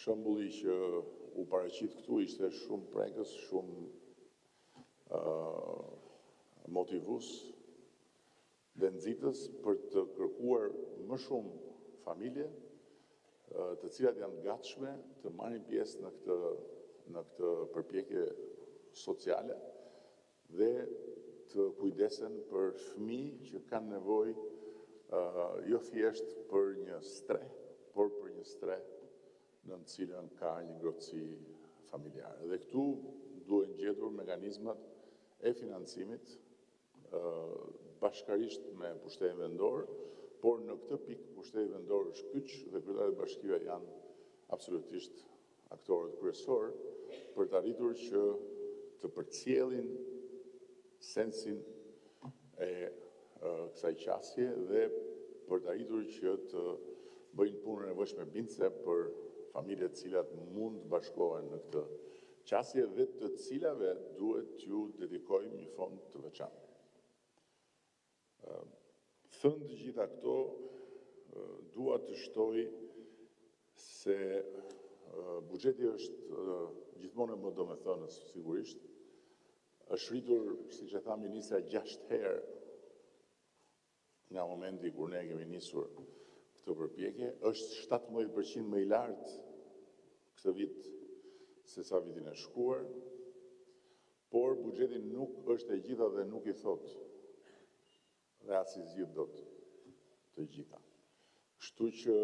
Shembulli që u paraqit këtu ishte shumë prekës, shumë motivues dhe nxitës për të kërkuar më shumë familje, të cilat janë gatshme të marrin pjesë në këtë përpjekje sociale dhe të kujdesen për fëmijë që kanë nevojë jo thjesht për një streh, por për një streh në të cilën ka një ngrohtësi familjare. Dhe këtu duhen gjetur mekanizmat e financimit bashkarisht me pushtetin vendor, por në këtë pikë pushteti vendor është kyç dhe kryetarët e bashkive janë absolutisht aktorët kryesor për të arritur që të përcjellin sensin e kësaj qasje dhe për të arritur që të bëjnë punën e nevojshme bindse për familjet cilat mund të bashkohen në këtë qasje dhe të cilave duhet t'ju dedikojmë një fond të veçantë. Thënë të gjitha këto, dua të shtoj se buxheti është gjithmonë më domethënës, sigurisht. Është rritur, siç e tha ministra, 6 herë nga momenti kur ne kemi nisur këtë përpjekje, është 17% më i lartë këtë vit se sa vitin e shkuar, por buxheti nuk është e gjitha dhe nuk i thot dhe as i zgjidh dot të gjitha. Kështu që